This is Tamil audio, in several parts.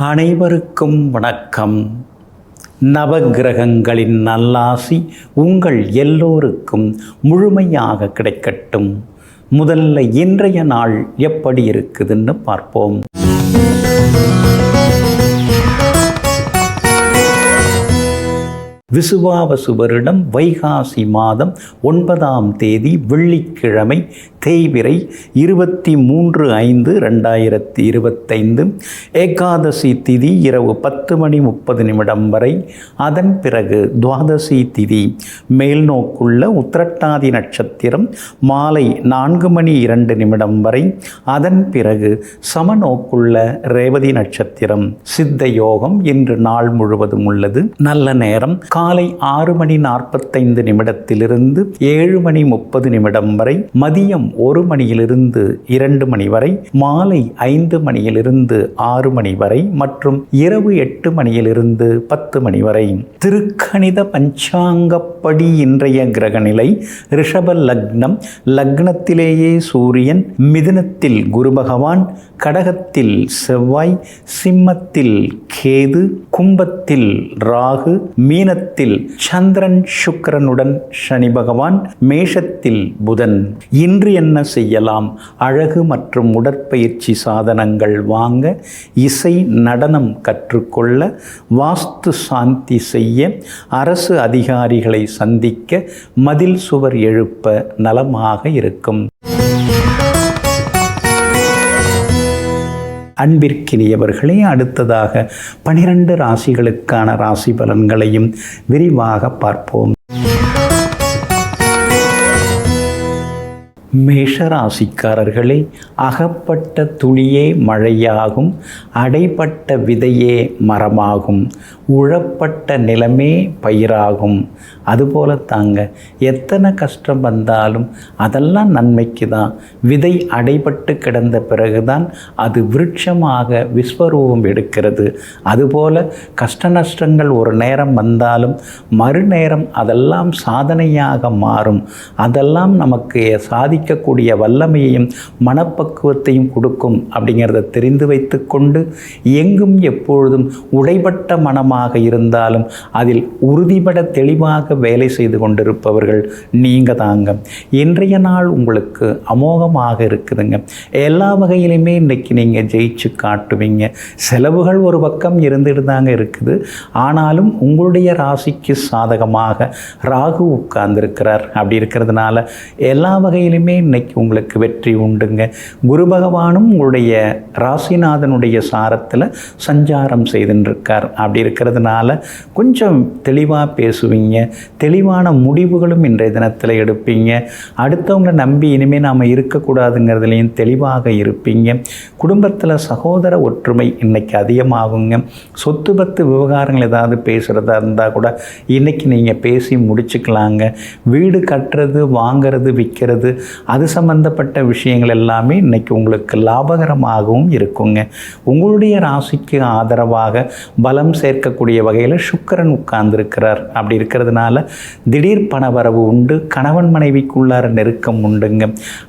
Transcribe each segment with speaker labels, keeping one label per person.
Speaker 1: அனைவருக்கும் வணக்கம். நவகிரகங்களின் நல்லாசி உங்கள் எல்லோருக்கும் முழுமையாக கிடைக்கட்டும். முதல்ல இன்றைய நாள் எப்படி இருக்குதுன்னு பார்ப்போம். விசுவாவசு வருடம் வைகாசி மாதம் 9ஆம் தேதி வெள்ளிக்கிழமை, தேய்பிறை 23/5/2025. ஏகாதசி திதி இரவு 10:30 வரை. அதன் பிறகு துவாதசி திதி. மேல்நோக்குள்ள உத்திரட்டாதி நட்சத்திரம் மாலை 4:02 வரை. அதன் பிறகு சமநோக்குள்ள ரேவதி நட்சத்திரம். சித்த யோகம் இன்று நாள் முழுவதும் உள்ளது. நல்ல நேரம் காலை 6:45 7:30 வரை. மதியம் 1 மணியிலிருந்து 2 மணி வரை. மாலை 5 மணியிலிருந்து 6 மணி வரை மற்றும் இரவு 8 மணியிலிருந்து 10 மணி வரை. திருக்கணித பஞ்சாங்கப்படி இன்றைய கிரகநிலை: ரிஷப லக்னம், லக்னத்திலேயே சூரியன், மிதுனத்தில் குரு பகவான், கடகத்தில் செவ்வாய், சிம்மத்தில் கேது, கும்பத்தில் ராகு, மீனத்தில் சந்திரன் சுக்கிரனுடன் சனி பகவான், மேஷத்தில் புதன். இன்று என்ன செய்யலாம்? அழகு மற்றும் உடற்பயிற்சி சாதனங்கள் வாங்க, இசை நடனம் கற்றுக்கொள்ள, வாஸ்து சாந்தி செய்ய, அரசு அதிகாரிகளை சந்திக்க, மதில் சுவர் எழுப்ப நலமாக இருக்கும். அன்பிற்கினியவர்களே, அடுத்ததாக 12 ராசிகளுக்கான ராசி பலன்களையும் விரிவாக பார்ப்போம். மேஷராசிக்காரர்களே, அகப்பட்ட துளியே மழையாகும், அடைப்பட்ட விதையே மரமாகும், உழப்பட்ட நிலமே பயிராகும். அதுபோல தாங்க, எத்தனை கஷ்டம் வந்தாலும் அதெல்லாம் நன்மைக்கு தான். விதை அடைபட்டு கிடந்த பிறகுதான் அது விருட்சமாக விஸ்வரூபம் எடுக்கிறது. அதுபோல கஷ்ட நஷ்டங்கள் ஒரு நேரம் வந்தாலும் மறுநேரம் அதெல்லாம் சாதனையாக மாறும். அதெல்லாம் நமக்கு சாதிக்கக்கூடிய வல்லமையையும் மனப்பக்குவத்தையும் கொடுக்கும். அப்படிங்கிறத தெரிந்து வைத்து கொண்டு எங்கும் எப்பொழுதும் உடைபட்ட மனமாக இருந்தாலும் அதில் உறுதிபட தெளிவாக வேலை செய்து கொண்டிருப்பவர்கள் நீங்க தாங்க. இன்றைய நாள் உங்களுக்கு அமோகமாக இருக்குதுங்க. எல்லா வகையிலுமே இன்றைக்கி நீங்கள் ஜெயிச்சு காட்டுவீங்க. செலவுகள் ஒரு பக்கம் இருந்துட்டு தாங்க இருக்குது. ஆனாலும் உங்களுடைய ராசிக்கு சாதகமாக ராகு உட்கார்ந்துருக்கிறார். அப்படி இருக்கிறதுனால எல்லா வகையிலுமே இன்னைக்கு உங்களுக்கு வெற்றி உண்டுங்க. குரு பகவானும் உங்களுடைய ராசிநாதனுடைய சாரத்தில் சஞ்சாரம் செய்துருக்கார். அப்படி இருக்கிறதுனால கொஞ்சம் தெளிவாக பேசுவீங்க. தெளிவான முடிவுகளும் இன்றைய தினத்தில் எடுப்பீங்க. அடுத்தவங்களை நம்பி இனிமேல் நாம் இருக்கக்கூடாதுங்கிறதுலையும் தெளிவாக இருப்பீங்க. குடும்பத்தில் சகோதர ஒற்றுமை இன்றைக்கி அதிகமாகுங்க. சொத்து பத்து விவகாரங்கள் ஏதாவது பேசுகிறதா இருந்தால் கூட இன்றைக்கி நீங்கள் பேசி முடிச்சுக்கலாங்க. வீடு கட்டுறது, வாங்கிறது, விற்கிறது, அது சம்பந்தப்பட்ட விஷயங்கள் எல்லாமே இன்றைக்கி உங்களுக்கு லாபகரமாகவும் இருக்குங்க. உங்களுடைய ராசிக்கு ஆதரவாக பலம் சேர்க்கக்கூடிய வகையில் சுக்கிரன் உட்கார்ந்துருக்கிறார். அப்படி இருக்கிறதுனால திடீர் பணவரவு உண்டு. கணவன் மனைவிக்குள்ளார நெருக்கம் உண்டுங்க.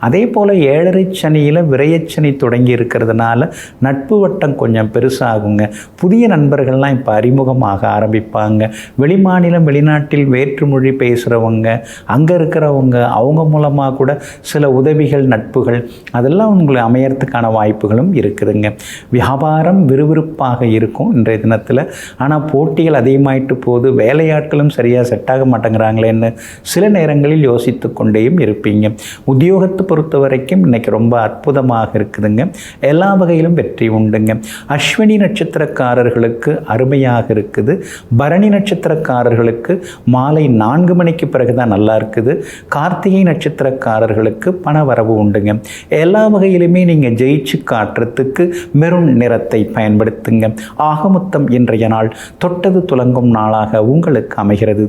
Speaker 1: அதே போல் 7.5 சனியில் விரயச்சனி தொடங்கி இருக்கிறதுனால நட்பு வட்டம் கொஞ்சம் பெருசாகுங்க. புதிய நண்பர்கள்லாம் இப்போ அறிமுகமாக ஆரம்பிப்பாங்க. வெளிமாநிலம், வெளிநாட்டில் வேற்றுமொழி பேசுகிறவங்க, அங்கே இருக்கிறவங்க, அவங்க மூலமாக கூட சில உதவிகள், நட்புகள் அதெல்லாம் உங்களுக்கு அமையறதுக்கான வாய்ப்புகளும் இருக்குதுங்க. வியாபாரம் விறுவிறுப்பாக இருக்கும் இன்றைய தினத்தில். ஆனால் போட்டிகள் அதிகமாயிட்டு போது, வேலையாட்களும் சரியாக செட் ஆக மாட்டேங்கிறாங்களேன்னு சில நேரங்களில் யோசித்து கொண்டேயும் இருப்பீங்க. உத்தியோகத்தை பொறுத்த வரைக்கும் இன்றைக்கி ரொம்ப அற்புதமாக இருக்குதுங்க. எல்லா வகையிலும் வெற்றி உண்டுங்க. அஸ்வினி நட்சத்திரக்காரர்களுக்கு அருமையாக இருக்குது. பரணி நட்சத்திரக்காரர்களுக்கு மாலை 4 மணிக்கு பிறகு தான் நல்லா இருக்குது. கார்த்திகை நட்சத்திரக்காரர்களுக்கு பண வரவு உண்டுங்க. எல்லா வகையிலுமே நீங்கள் ஜெயிச்சு காட்டுறதுக்கு மெரூன் நிறத்தை பயன்படுத்துங்க. ஆகமொத்தம் இன்றைய நாள் தொட்டது துலங்கும் நாளாக உங்களுக்கு அமைகிறது.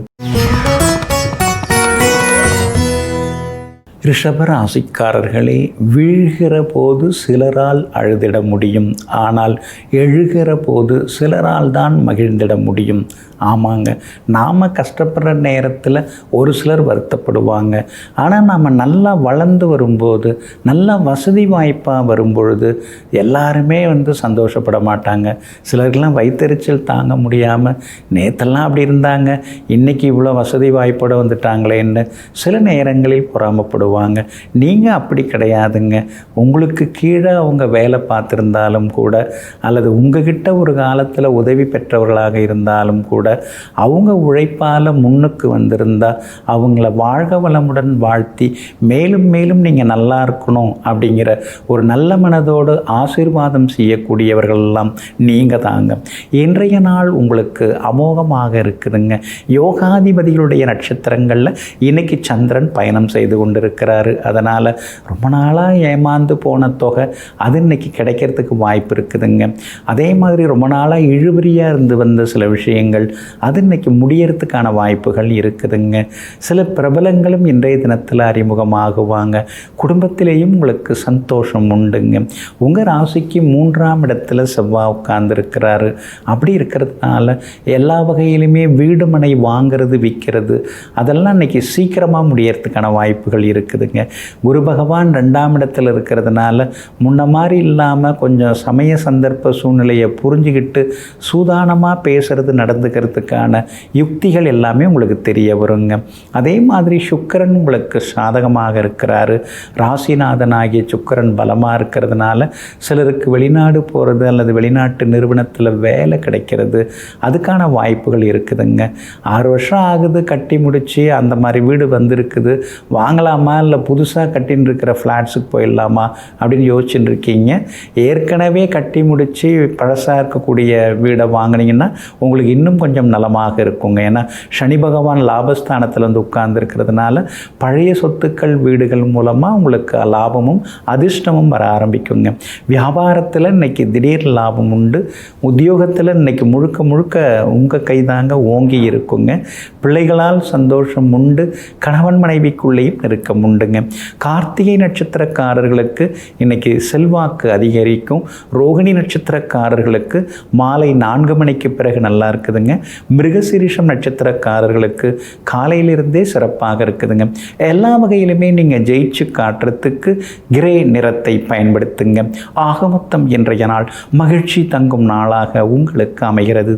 Speaker 1: ரிஷப ராசிக்காரர்களே, வீழ்கிற போது சிலரால் அழுதிட முடியும், ஆனால் எழுகிற போது சிலரால் தான் மகிழ்ந்திட முடியும். ஆமாங்க, நாம் கஷ்டப்படுற நேரத்தில் ஒரு சிலர் வருத்தப்படுவாங்க. ஆனால் நாம் நல்லா வளர்ந்து வரும்போது, நல்லா வசதி வாய்ப்பாக வரும்பொழுது எல்லாருமே சந்தோஷப்பட மாட்டாங்க. சிலருக்கெல்லாம் வயிற்றெரிச்சல் தாங்க முடியாமல் நேற்றெல்லாம் அப்படி இருந்தாங்க, இன்றைக்கி இவ்வளோ வசதி வாய்ப்போடு வந்துட்டாங்களேன்னு சில நேரங்களில் பொறாமப்படுவாங்க. நீங்கள் அப்படி கிடையாதுங்க. உங்களுக்கு கீழே அவங்க வேலை பார்த்துருந்தாலும் கூட, அல்லது உங்ககிட்ட ஒரு காலத்தில் உதவி பெற்றவர்களாக இருந்தாலும் கூட, அவங்க உழைப்பால் முன்னுக்கு வந்திருந்தால் அவங்கள வாழ்க வளமுடன் வாழ்த்தி மேலும் மேலும் நீங்கள் நல்லா இருக்கணும் அப்படிங்கிற ஒரு நல்ல மனதோடு ஆசீர்வாதம் செய்யக்கூடியவர்களெல்லாம் நீங்கள் தாங்க. இன்றைய நாள் உங்களுக்கு அமோகமாக இருக்குதுங்க. யோகாதிபதிகளுடைய நட்சத்திரங்களில் இன்னைக்கு சந்திரன் பயணம் செய்து கொண்டிருக்கிறாரு. அதனால் ரொம்ப நாளாக ஏமாந்து போன தொகை அது இன்னைக்கு கிடைக்கிறதுக்கு வாய்ப்பு இருக்குதுங்க. அதே மாதிரி ரொம்ப நாளாக இழுபறியாக இருந்து வந்த சில விஷயங்கள் அது இன்னைக்கு முடியறதுக்கான வாய்ப்புகள் இருக்குதுங்க. சில பிரபலங்களும் இன்றைய தினத்தில் அறிமுகமாகுவாங்க. குடும்பத்திலேயும் உங்களுக்கு சந்தோஷம் உண்டுங்க. உங்கள் ராசிக்கு 3ஆம் இடத்துல செவ்வாய் உட்கார்ந்துருக்கிறாரு. அப்படி இருக்கிறதுனால எல்லா வகையிலுமே வீடு மனை வாங்கிறது விற்கிறது அதெல்லாம் இன்னைக்கு சீக்கிரமாக முடியறதுக்கான வாய்ப்புகள் இருக்குதுங்க. குரு பகவான் 2ஆம் இடத்துல இருக்கிறதுனால முன்ன மாதிரி இல்லாமல் கொஞ்சம் சமய சந்தர்ப்ப சூழ்நிலையை புரிஞ்சுக்கிட்டு சூதானமாக பேசுறது நடந்துக்கிறதுக்கான யுக்திகள் எல்லாமே உங்களுக்கு தெரிய வருங்க. அதே மாதிரி சுக்கிரன் உங்களுக்கு சாதகமாக இருக்கிறாரு. ராசிநாதனாகிய சுக்கிரன் பலமாக இருக்கிறதுனால சிலருக்கு வெளிநாடு போகிறது அல்லது வெளிநாட்டு நிறுவனத்தில் வேலை கிடைக்கிறது அதுக்கான வாய்ப்புகள் இருக்குதுங்க. 6 வருஷம் ஆகுது கட்டி முடித்து, அந்த மாதிரி வீடு வந்திருக்குது, வாங்கலாமா இல்லை புதுசாக கட்டின்னு இருக்கிற ஃப்ளாட்ஸுக்கு போயிடலாமா அப்படின்னு யோசிச்சுட்டு இருக்கீங்க. ஏற்கனவே கட்டி முடித்து பழசாக இருக்கக்கூடிய வீடை வாங்கினீங்கன்னா உங்களுக்கு இன்னும் கொஞ்சம் நலமாக இருக்குங்க. ஏன்னா சனி பகவான் லாபஸ்தானத்தில் உட்கார்ந்துருக்கிறதுனால பழைய சொத்துக்கள் வீடுகள் மூலமாக உங்களுக்கு லாபமும் அதிர்ஷ்டமும் வர ஆரம்பிக்குங்க. வியாபாரத்தில் இன்னைக்கு திடீர் லாபம் உண்டு. உத்தியோகத்தில் இன்னைக்கு முழுக்க முழுக்க உங்கள் கைதாங்க ஓங்கி இருக்குங்க. பிள்ளைகளால் சந்தோஷம் உண்டு. கணவன் மனைவிக்குள்ளேயும் நெருக்கம் உண்டுங்க. கார்த்திகை நட்சத்திரக்காரர்களுக்கு இன்னைக்கு செல்வாக்கு அதிகரிக்கும். ரோகிணி நட்சத்திரக்காரர்களுக்கு மாலை 4 மணிக்கு பிறகு நல்லா இருக்குதுங்க. மிருகசீரிஷம் நட்சத்திரக்காரர்களுக்கு காலையிலிருந்தே சிறப்பாக இருக்குதுங்க. எல்லா வகையிலுமே நீங்கள் ஜெயிச்சு காட்டுறதுக்கு கிரே நிறத்தை பயன்படுத்துங்க. ஆக மொத்தம் இன்றைய நாள் மகிழ்ச்சி தங்கும் நாளாக உங்களுக்கு அமைகிறது.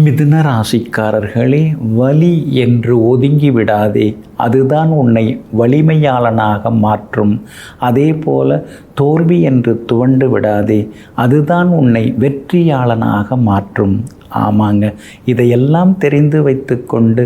Speaker 1: மிதுன ராசிக்காரர்களே, வலி என்று ஒதுங்கி விடாதே, அதுதான் உன்னை வலிமையாளனாக மாற்றும். அதே போல தோல்வி என்று துவண்டு விடாதே, அதுதான் உன்னை வெற்றியாளனாக மாற்றும். ஆமாங்க, இதையெல்லாம் தெரிந்து வைத்து கொண்டு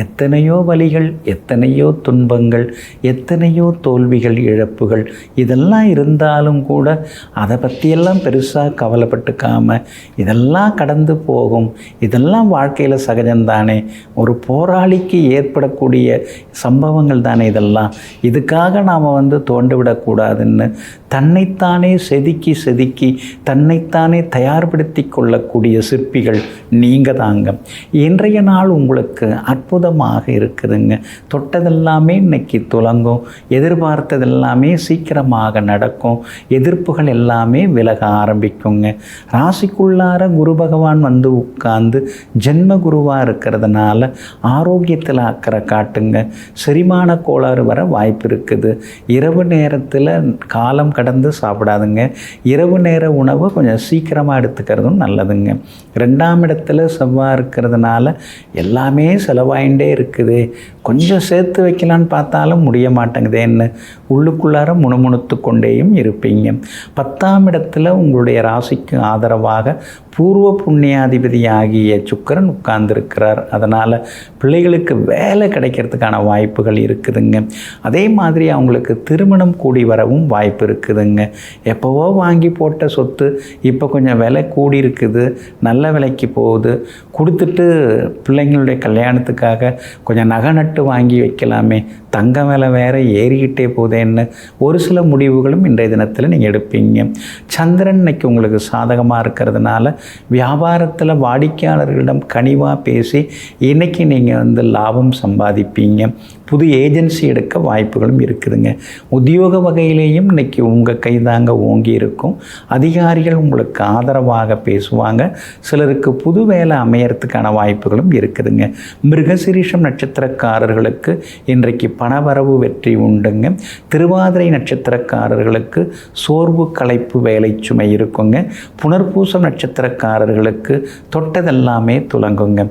Speaker 1: எத்தனையோ வலிகள், எத்தனையோ துன்பங்கள், எத்தனையோ தோல்விகள், இழப்புகள் இதெல்லாம் இருந்தாலும் கூட அதை பற்றியெல்லாம் பெருசாக கவலைப்பட்டுக்காமல் இதெல்லாம் கடந்து போகும், இதெல்லாம் வாழ்க்கையில் சகஜம்தானே, ஒரு போராளிக்கு ஏற்படக்கூடிய சம்பவங்கள் தானே இதெல்லாம், இதுக்காக நாம் தோண்டு விடக்கூடாதுன்னு தன்னைத்தானே செதுக்கி செதுக்கி தன்னைத்தானே தயார்படுத்தி கொள்ளக்கூடிய சிற்பிகள் நீங்கள் தாங்க. இன்றைய நாள் உங்களுக்கு அற்புதமாக இருக்குதுங்க. தொட்டதெல்லாமே இன்னைக்கு துலங்கும். எதிர்பார்த்ததெல்லாமே சீக்கிரமாக நடக்கும். எதிர்ப்புகள் எல்லாமே விலக ஆரம்பிக்குங்க. ராசிக்குள்ளார குரு பகவான் உட்கார்ந்து ஜென்ம குருவாக இருக்கிறதுனால ஆரோக்கியத்தில் அக்கறை காட்டுங்க. செரிமான கோளாறு வர வாய்ப்பு இருக்குது. இரவு நேரத்தில் காலம் கடந்து சாப்பிடாதுங்க. இரவு நேர உணவை கொஞ்சம் சீக்கிரமாக எடுத்துக்கிறதும் நல்லதுங்க. 2ஆம் இடத்துல செவ்வாய் இருக்கிறதுனால எல்லாமே செலவாயிண்டே இருக்குது, கொஞ்சம் சேர்த்து வைக்கலான்னு பார்த்தாலும் முடிய மாட்டேங்குதேன்னு உள்ளுக்குள்ளார முணுமுணுத்து கொண்டேயும் இருப்பீங்க. 10ஆம் இடத்துல உங்களுடைய ராசிக்கு ஆதரவாக பூர்வ புண்ணியாதிபதி ஆகிய சுக்கிரன் உட்கார்ந்துருக்கிறார். அதனால் பிள்ளைகளுக்கு வேலை கிடைக்கிறதுக்கான வாய்ப்புகள் இருக்குதுங்க. அதே மாதிரி அவங்களுக்கு திருமணம் கூடி வரவும் வாய்ப்பு இருக்குதுங்க. எப்போவோ வாங்கி போட்ட சொத்து இப்போ கொஞ்சம் விலை கூடி இருக்குது, நல்ல விலைக்கு போகுது, கொடுத்துட்டு பிள்ளைங்களுடைய கல்யாணத்துக்காக கொஞ்சம் நகை நட்டு வாங்கி வைக்கலாமே, தங்க விலை வேற ஏறிக்கிட்டே போதேன்னு ஒரு சில முடிவுகளும் இன்றைய தினத்தில் நீங்கள் எடுப்பீங்க. சந்திரன் இன்னைக்கு உங்களுக்கு சாதகமாக இருக்கிறதுனால வியாபாரத்தில் வாடிக்கையாளர்களிடம் கனிவாக பேசி இன்றைக்கி நீங்கள் லாபம் சம்பாதிப்பீங்க. புது ஏஜென்சி எடுக்க வாய்ப்புகளும் இருக்குதுங்க. உத்தியோக வகையிலேயும் இன்றைக்கி உங்கள் கைதாங்க ஓங்கி இருக்கும். அதிகாரிகள் உங்களுக்கு ஆதரவாக பேசுவாங்க. சிலருக்கு புது வேலை அமையறதுக்கான வாய்ப்புகளும் இருக்குதுங்க. மிருகசீரிஷம் நட்சத்திரக்காரர்களுக்கு இன்றைக்கு பணவரவு வெற்றி உண்டுங்க. திருவாதிரை நட்சத்திரக்காரர்களுக்கு சோர்வு களைப்பு வேலை சுமை இருக்குங்க. புனர்பூசம் நட்சத்திரக்காரர்களுக்கு தொட்டதெல்லாமே துலங்குங்க.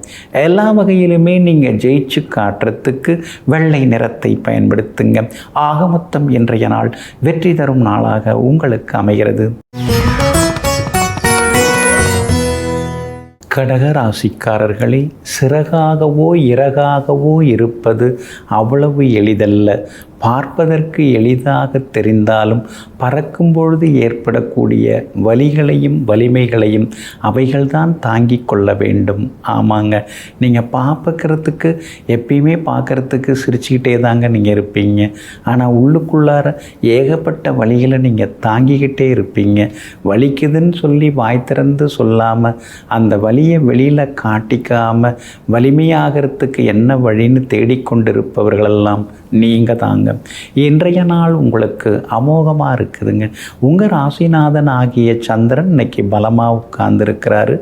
Speaker 1: எல்லா வகையிலுமே நீங்கள் ஜெயிச்சு காட்டுறதுக்கு வெள்ளை நிறத்தை பயன்படுத்துங்க. ஆக மொத்தம் இன்றைய நாள் வெற்றி தரும் நாளாக உங்களுக்கு அமைகிறது. கடக ராசிக்காரர்களே, சிறகாகவோ இறகாகவோ இருப்பது அவ்வளவு எளிதல்ல. பார்ப்பதற்கு எளிதாக தெரிந்தாலும் பறக்கும் பொழுது ஏற்படக்கூடிய வலிகளையும் வலிமைகளையும் அவைகள்தான் தாங்கி கொள்ள வேண்டும். ஆமாங்க, நீங்கள் பார்க்கறதுக்கு எப்பயுமே பார்க்குறதுக்கு சிரிச்சுக்கிட்டே தாங்க நீங்கள் இருப்பீங்க. ஆனால் உள்ளுக்குள்ளார ஏகப்பட்ட வலிகளை நீங்கள் தாங்கிக்கிட்டே இருப்பீங்க. வலிக்குதுன்னு சொல்லி வாய் திறந்து சொல்லாமல் அந்த வலியை வெளியில் காட்டிக்காமல் வலிமையாகிறதுக்கு என்ன வழின்னு தேடிக்கொண்டிருப்பவர்களெல்லாம் நீங்கள் தாங்க. இன்றைய நாள் உங்களுக்கு அமோகமாக இருக்குதுங்க. உங்கள் ராசிநாதன் ஆகிய சந்திரன் இன்னைக்கு பலமாக உட்கார்ந்துருக்கிறாரு.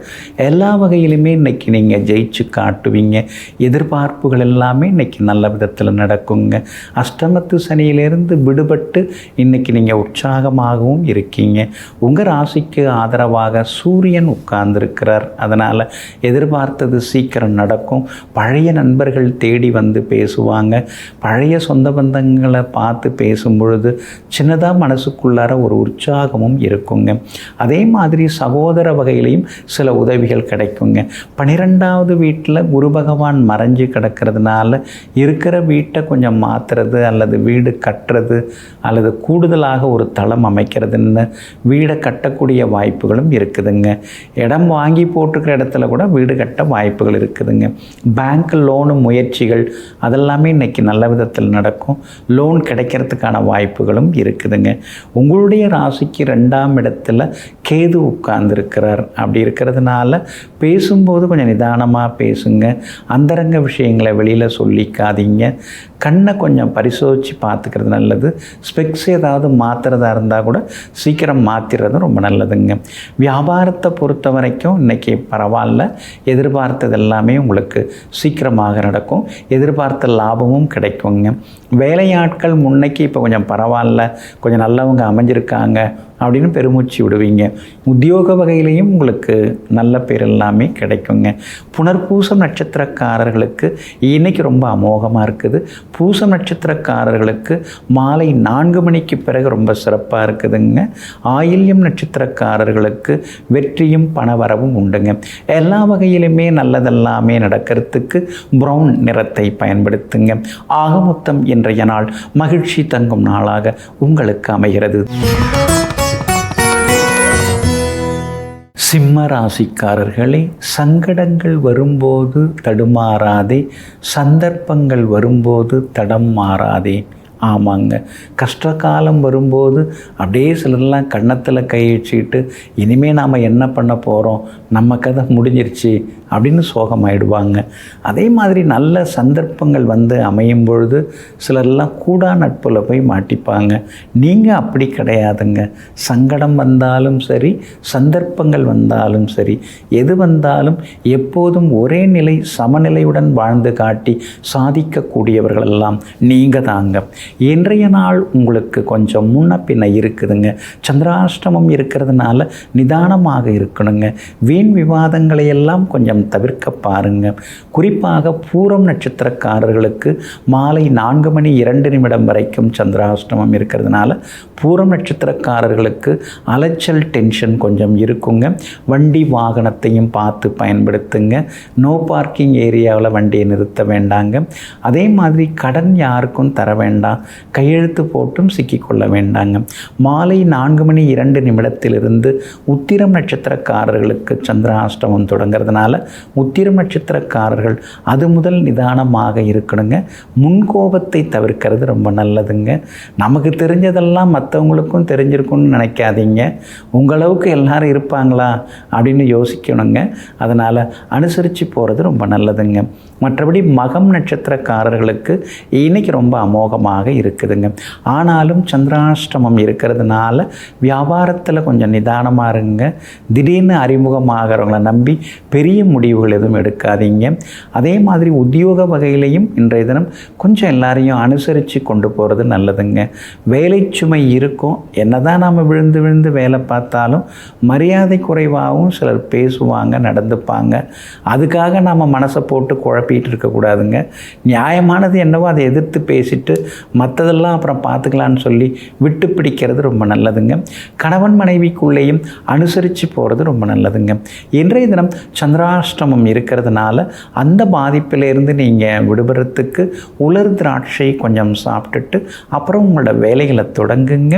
Speaker 1: எல்லா வகையிலுமே இன்னைக்கு நீங்கள் ஜெயிச்சு காட்டுவீங்க. எதிர்பார்ப்புகள் எல்லாமே இன்னைக்கு நல்ல விதத்தில் நடக்குங்க. அஷ்டமத்து சனியிலிருந்து விடுபட்டு இன்னைக்கு நீங்கள் உற்சாகமாகவும் இருக்கீங்க. உங்கள் ராசிக்கு ஆதரவாக சூரியன் உட்கார்ந்துருக்கிறார். அதனால் எதிர்பார்த்தது சீக்கிரம் நடக்கும். பழைய நண்பர்கள் தேடி வந்து பேசுவாங்க. பழைய சொந்த பந்தங்களை பார்த்து பேசும் பொழுது சின்னதாக மனசுக்குள்ளார ஒரு உற்சாகமும் இருக்குங்க. அதே மாதிரி சகோதர வகையிலையும் சில உதவிகள் கிடைக்குங்க. 12வது வீட்டில் குரு பகவான் மறைஞ்சு கிடக்கிறதுனால இருக்கிற வீட்டை கொஞ்சம் மாற்றுறது அல்லது வீடு கட்டுறது அல்லது கூடுதலாக ஒரு தளம் அமைக்கிறதுன்னு வீடை கட்டக்கூடிய வாய்ப்புகளும் இருக்குதுங்க. இடம் வாங்கி போட்டுக்கிற இடத்துல கூட வீடு கட்ட வாய்ப்புகள் இருக்குதுங்க. பேங்க் லோனு முயற்சிகள் அதெல்லாமே இன்றைக்கி நல்ல விதத்தில் நடக்கும். லோன் கிடைக்கிறதுக்கான வாய்ப்புகளும் இருக்குதுங்க. உங்களுடைய ராசிக்கு 2ஆம் இடத்துல கேது உட்கார்ந்துருக்கிறார். அப்படி இருக்கிறதுனால பேசும்போது கொஞ்சம் நிதானமாக பேசுங்க. அந்தரங்க விஷயங்களை வெளியில் சொல்லிக்காதீங்க. கண்ணை கொஞ்சம் பரிசோதித்து பார்த்துக்கிறது நல்லது. ஸ்பெக்ஸ் ஏதாவது மாற்றுறதா இருந்தால் கூட சீக்கிரம் மாற்றிடுறது ரொம்ப நல்லதுங்க. வியாபாரத்தை பொறுத்த வரைக்கும் இன்றைக்கி பரவாயில்ல. எதிர்பார்த்தது எல்லாமே உங்களுக்கு சீக்கிரமாக நடக்கும். எதிர்பார்த்த லாபமும் கிடைக்குங்க. வேலையாட்கள் முன்னைக்கு இப்போ கொஞ்சம் பரவாயில்ல, கொஞ்சம் நல்லவங்க அமைஞ்சிருக்காங்க அப்படின்னு பெருமூச்சு விடுவீங்க. உத்தியோக வகையிலையும் உங்களுக்கு நல்ல பேர் எல்லாமே கிடைக்குங்க. புனர்பூசம் நட்சத்திரக்காரர்களுக்கு இன்றைக்கி ரொம்ப அமோகமாக இருக்குது. பூசம் நட்சத்திரக்காரர்களுக்கு மாலை 4 மணிக்கு பிறகு ரொம்ப சிறப்பாக இருக்குதுங்க. ஆயில்யம் நட்சத்திரக்காரர்களுக்கு வெற்றியும் பணவரவும் உண்டுங்க. எல்லா வகையிலுமே நல்லதெல்லாமே நடக்கிறதுக்கு ப்ரௌன் நிறத்தை பயன்படுத்துங்க. ஆக மொத்தம் இன்றைய நாள் மகிழ்ச்சி தங்கும் நாளாக உங்களுக்கு அமைகிறது. சிம்ம ராசிக்காரர்களே, சங்கடங்கள் வரும்போது தடுமாறாதே, சந்தர்ப்பங்கள் வரும்போது தடம் மாறாதே. ஆமாங்க, கஷ்டகாலம் வரும்போது அப்படியே சிலர்லாம் கன்னத்தில் கை வச்சுக்கிட்டு இனிமேல் நாம் என்ன பண்ண போகிறோம், நம்ம கதை முடிஞ்சிருச்சு அப்படின்னு சோகமாயிடுவாங்க. அதே மாதிரி நல்ல சந்தர்ப்பங்கள் வந்து அமையும் பொழுது சிலர்லாம் கூடா நட்பில் போய் மாட்டிப்பாங்க. நீங்கள் அப்படி கிடையாதுங்க. சங்கடம் வந்தாலும் சரி, சந்தர்ப்பங்கள் வந்தாலும் சரி, எது வந்தாலும் எப்போதும் ஒரே நிலை சமநிலையுடன் வாழ்ந்து காட்டி சாதிக்கக்கூடியவர்களெல்லாம் நீங்கள் தாங்க. இன்றைய நாள் உங்களுக்கு கொஞ்சம் முன்ன பின்ன இருக்குதுங்க. சந்திராஷ்டமம் இருக்கிறதுனால நிதானமாக இருக்கணுங்க. வீண் விவாதங்களை எல்லாம் கொஞ்சம் தவிர்க்க பாருங்க. குறிப்பாக பூரம் நட்சத்திரக்காரர்களுக்கு மாலை 4:02 வரைக்கும் சந்திராஷ்டமம் இருக்கிறதுனால பூரம் நட்சத்திரக்காரர்களுக்கு அலைச்சல் டென்ஷன் கொஞ்சம் இருக்குங்க. வண்டி வாகனத்தையும் பார்த்து பயன்படுத்துங்க. நோ பார்க்கிங் ஏரியாவில் வண்டியை நிறுத்த வேண்டாங்க. அதே மாதிரி கடன் யாருக்கும் தர வேண்டாம். கையெழுத்து போட்டும் சிக்கிக்கொள்ள வேண்டாங்க. மாலை 4:02 உத்திரம் நட்சத்திரக்காரர்களுக்கு சந்திராஷ்டமம் தொடங்கிறதுனால உத்திரம் நட்சத்திரக்காரர்கள் அது முதல் நிதானமாக இருக்கணுங்க. முன்கோபத்தை தவிர்க்கிறது ரொம்ப நல்லதுங்க. நமக்கு தெரிஞ்சதெல்லாம் மற்றவங்களுக்கும் தெரிஞ்சிருக்கும்னு நினைக்காதீங்க. உங்களவுக்கு எல்லாரும் இருப்பாங்களா அப்படின்னு யோசிக்கணுங்க. அதனால் அனுசரித்து போகிறது ரொம்ப நல்லதுங்க. மற்றபடி மகம் நட்சத்திரக்காரர்களுக்கு இன்றைக்கி ரொம்ப அமோகமாக இருக்குதுங்க. ஆனாலும் சந்திராஷ்டமம் இருக்கிறதுனால வியாபாரத்தில் கொஞ்சம் நிதானமாக இருங்க. திடீர்னு அறிமுகமாகறவங்களை நம்பி பெரிய முடிவுகள் எதுவும் எடுக்காதீங்க. அதே மாதிரி உத்தியோக வகையிலையும் இன்றைய தினம் கொஞ்சம் எல்லாரையும் அனுசரித்து கொண்டு போகிறது நல்லதுங்க. வேலை சுமை இருக்கும். என்னதான் நாம் விழுந்து விழுந்து வேலை பார்த்தாலும் மரியாதை குறைவாகவும் சிலர் பேசுவாங்க, நடந்துப்பாங்க. அதுக்காக நம்ம மனசை போட்டு குழப்பிட்டு இருக்கக்கூடாதுங்க. நியாயமானது என்னவோ அதை எதிர்த்து பேசிட்டு மற்றதெல்லாம் அப்புறம் பார்த்துக்கலான்னு சொல்லி விட்டு பிடிக்கிறது ரொம்ப நல்லதுங்க. கணவன் மனைவிக்குள்ளேயும் அனுசரித்து போகிறது ரொம்ப நல்லதுங்க. இன்றைய தினம் சந்திராஷ்டமம் இருக்கிறதுனால அந்த பாதிப்பிலிருந்து நீங்கள் விடுபடுறதுக்கு உலர் திராட்சை கொஞ்சம் சாப்பிட்டுட்டு அப்புறம் உங்களோட வேலைகளை தொடங்குங்க.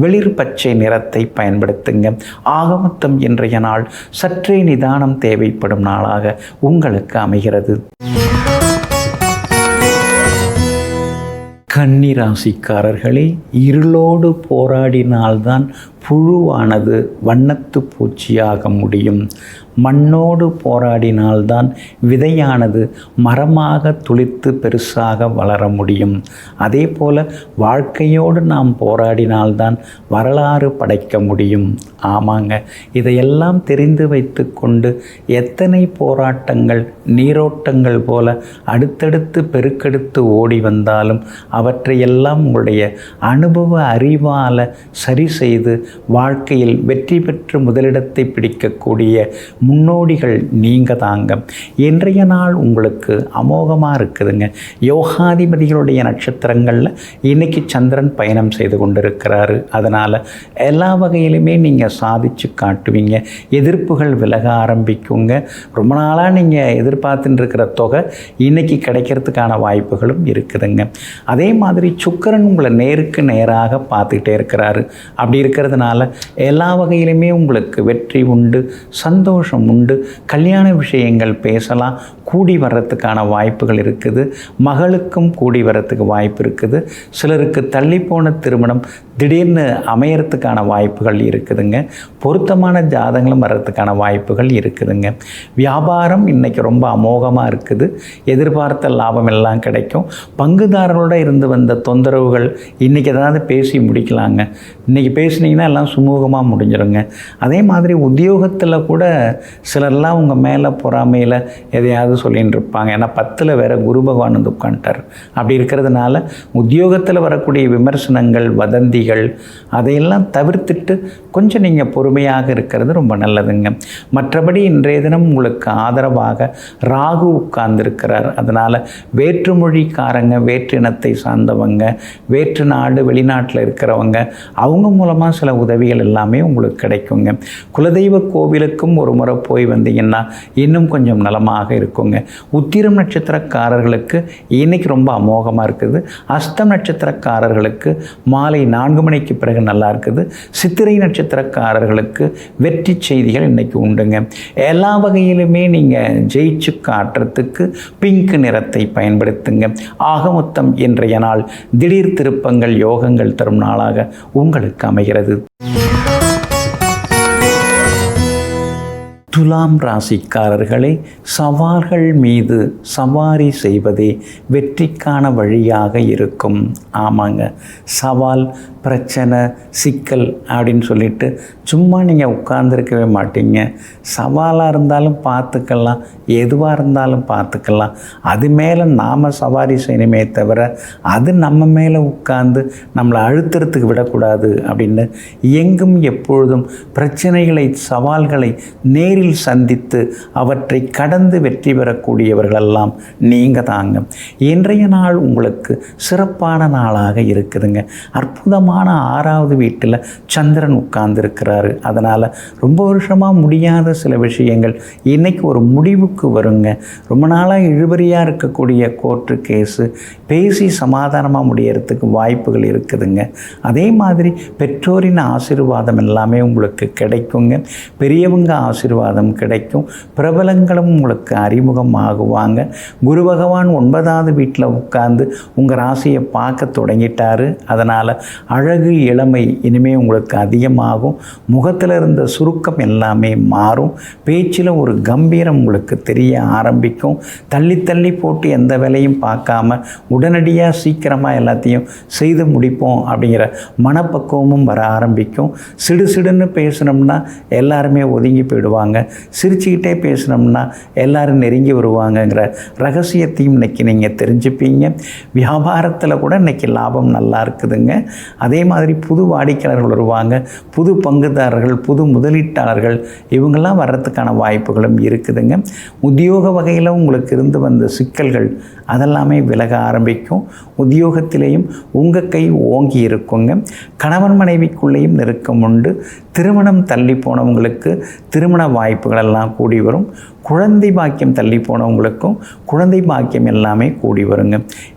Speaker 1: வெளிர் பச்சை நிறத்தை பயன்படுத்துங்க. ஆகமொத்தம் இன்றைய நாள் சற்றே நிதானம் தேவைப்படும் நாளாக உங்களுக்கு அமைகிறது. கன்னி ராசிக்காரர்களே, இருளோடு போராடினால்தான் புழுவானது வண்ணத்து பூச்சியாக முடியும். மண்ணோடு போராடினால்தான் விதையானது மரமாக துளிர்த்து பெருசாக வளர முடியும். அதே போல் வாழ்க்கையோடு நாம் போராடினால்தான் வரலாறு படைக்க முடியும். ஆமாங்க, இதையெல்லாம் தெரிந்து வைத்து கொண்டு எத்தனை போராட்டங்கள் நீரோட்டங்கள் போல அடுத்தடுத்து பெருக்கெடுத்து ஓடி வந்தாலும் அவற்றையெல்லாம் உங்களுடைய அனுபவ அறிவால் சரி செய்து வாழ்க்கையில் வெற்றி பெற்று முதலிடத்தை பிடிக்கக்கூடிய முன்னோடிகள் நீங்கள் தாங்க. இன்றைய நாள் உங்களுக்கு அமோகமாக இருக்குதுங்க. யோகாதிபதிகளுடைய நட்சத்திரங்களில் இன்றைக்கி சந்திரன் பயணம் செய்து கொண்டிருக்கிறாரு. அதனால் எல்லா வகையிலுமே நீங்கள் சாதித்து காட்டுவீங்க. எதிர்ப்புகள் விலக ஆரம்பிக்குங்க. ரொம்ப நாளாக நீங்கள் எதிர்பார்த்துட்டு இருக்கிற தொகை இன்றைக்கி கிடைக்கிறதுக்கான வாய்ப்புகளும் இருக்குதுங்க. அதே மாதிரி சுக்கிரன் உங்களை நேருக்கு நேராக பார்த்துக்கிட்டே இருக்கிறாரு. அப்படி இருக்கிறதுனால எல்லா வகையிலுமே உங்களுக்கு வெற்றி உண்டு, சந்தோஷம் உண்டு. கல்யாண விஷயங்கள் பேசலாம், கூடி வர்றதுக்கான வாய்ப்புகள் இருக்குது. மகளுக்கும் கூடி வர்றதுக்கு வாய்ப்பு இருக்குது. சிலருக்கு தள்ளிப்போன திருமணம் திடீர்னு அமையறதுக்கான வாய்ப்புகள் இருக்குதுங்க. பொருத்தமான ஜாதகங்களும் வர்றதுக்கான வாய்ப்புகள் இருக்குதுங்க. வியாபாரம் இன்றைக்கி ரொம்ப அமோகமாக இருக்குது. எதிர்பார்த்த லாபம் எல்லாம் கிடைக்கும். பங்குதாரர்களோட இருந்து வந்த தொந்தரவுகள் இன்றைக்கி ஏதாவது பேசி முடிக்கலாங்க. இன்றைக்கி பேசுனீங்கன்னா எல்லாம் சுமூகமாக முடிஞ்சிடுங்க. அதே மாதிரி உத்தியோகத்தில் கூட சிலர்லாம் உங்கள் மேலே பொறாமையில் எதையாவது சொல்லின்னு இருப்பாங்க. ஏன்னா 10ல் வேறு குரு பகவான் வந்து உட்காந்துட்டார். அப்படி இருக்கிறதுனால உத்தியோகத்தில் வரக்கூடிய விமர்சனங்கள், வதந்திகள் அதையெல்லாம் தவிர்த்துட்டு கொஞ்சம் நீங்கள் பொறுமையாக இருக்கிறது ரொம்ப நல்லதுங்க. மற்றபடி இன்றைய தினம் உங்களுக்கு ஆதரவாக ராகு உட்கார்ந்துருக்கிறார். அதனால் வேற்றுமொழிக்காரங்க, வேற்றினத்தை சார்ந்தவங்க, வேற்று நாடு வெளிநாட்டில் இருக்கிறவங்க அவங்க மூலமாக சில உதவிகள் எல்லாமே உங்களுக்கு கிடைக்குங்க. குலதெய்வ கோவிலுக்கும் ஒரு முறை போய் வந்தீங்கன்னா இன்னும் கொஞ்சம் நலமாக இருக்குங்க. உத்திரம் நட்சத்திரக்காரர்களுக்கு இன்னைக்கு ரொம்ப அமோகமாக இருக்குது. அஸ்தம் நட்சத்திரக்காரர்களுக்கு மாலை 4 மணிக்கு பிறகு நல்லா இருக்குது. சித்திரை நட்சத்திரக்காரர்களுக்கு வெற்றி செய்திகள் இன்னைக்கு உண்டுங்க. எல்லா வகையிலுமே நீங்கள் ஜெயிச்சு காட்டுறதுக்கு பிங்க் நிறத்தை பயன்படுத்துங்க. ஆக மொத்தம் இன்றைய நாள் திடீர் திருப்பங்கள், யோகங்கள் தரும் நாளாக உங்களுக்கு அமைகிறது. துலாம் ராசிக்காரர்களே, சவால்கள் மீது சவாரி செய்வதே வெற்றிக்கான வழியாக இருக்கும். ஆமாங்க, சவால், பிரச்சனை, சிக்கல் அப்படின்னு சொல்லிட்டு சும்மா நீங்கள் உட்கார்ந்துருக்கவே மாட்டீங்க. சவாலாக இருந்தாலும் பார்த்துக்கலாம், எதுவாக இருந்தாலும் பார்த்துக்கலாம். அது மேலே நாம் சவாரி செய்யணுமே தவிர அது நம்ம மேலே உட்கார்ந்து நம்மளை அழுத்துறதுக்கு விடக்கூடாது அப்படின்னு எங்கும் எப்பொழுதும் பிரச்சனைகளை, சவால்களை நேரில் சந்தித்து அவற்றை கடந்து வெற்றி பெறக்கூடியவர்களெல்லாம் நீங்கள் தாங்க. இன்றைய நாள் உங்களுக்கு சிறப்பான நாளாக இருக்குதுங்க. அற்புதமான அற்புதமான 6வது வீட்டில் சந்திரன் உட்கார்ந்துருக்கிறாரு. அதனால் ரொம்ப வருஷமாக முடியாத சில விஷயங்கள் இன்றைக்கி ஒரு முடிவுக்கு வருங்க. ரொம்ப நாளாக இழுபறியாக இருக்கக்கூடிய கோர்ட்டு கேஸு பேசி சமாதானமாக முடியறதுக்கு வாய்ப்புகள் இருக்குதுங்க. அதே மாதிரி பெற்றோரின் ஆசீர்வாதம் எல்லாமே உங்களுக்கு கிடைக்குங்க. பெரியவங்க ஆசீர்வாதம் கிடைக்கும். பிரபலங்களும் உங்களுக்கு அறிமுகம் ஆகுவாங்க. குரு பகவான் 9வது வீட்டில் உட்கார்ந்து உங்கள் ராசியை பார்க்க தொடங்கிட்டாரு. அதனால் அழகு இளமை இனிமேல் உங்களுக்கு அதிகமாகும். முகத்தில் இருந்த சுருக்கம் எல்லாமே மாறும். பேச்சில் ஒரு கம்பீரம் உங்களுக்கு தெரிய ஆரம்பிக்கும். தள்ளி தள்ளி போட்டு எந்த வேலையும் பார்க்காம உடனடியாக சீக்கிரமாக எல்லாத்தையும் செய்து முடிப்போம் அப்படிங்கிற மனப்பக்குவமும் வர ஆரம்பிக்கும். சிடுசிடுன்னு பேசினோம்னா எல்லாருமே ஒதுங்கி போயிடுவாங்க. சிரிச்சுக்கிட்டே பேசினோம்னா எல்லோரும் நெருங்கி வருவாங்கங்கிற ரகசியத்தையும் இன்றைக்கி நீங்கள் தெரிஞ்சுப்பீங்க. வியாபாரத்தில் கூட இன்றைக்கி லாபம் நல்லா இருக்குதுங்க. அதே மாதிரி புது வாடிக்கையாளர்கள் வருவாங்க. புது பங்குதாரர்கள், புது முதலீட்டாளர்கள் இவங்கெல்லாம் வர்றதுக்கான வாய்ப்புகளும் இருக்குதுங்க. உத்தியோக வகையில் உங்களுக்கு இருந்து வந்த சிக்கல்கள் அதெல்லாமே விலக ஆரம்பிக்கும். உத்தியோகத்திலேயும் உங்கள் கை ஓங்கி இருக்குங்க. கணவன் மனைவிக்குள்ளேயும் நெருக்கம் உண்டு. திருமணம் தள்ளி போனவங்களுக்கு திருமண வாய்ப்புகள் எல்லாம் கூடி வரும். குழந்தை பாக்கியம் தள்ளி போனவங்களுக்கும் குழந்தை பாக்கியம் எல்லாமே கூடி வருங்க.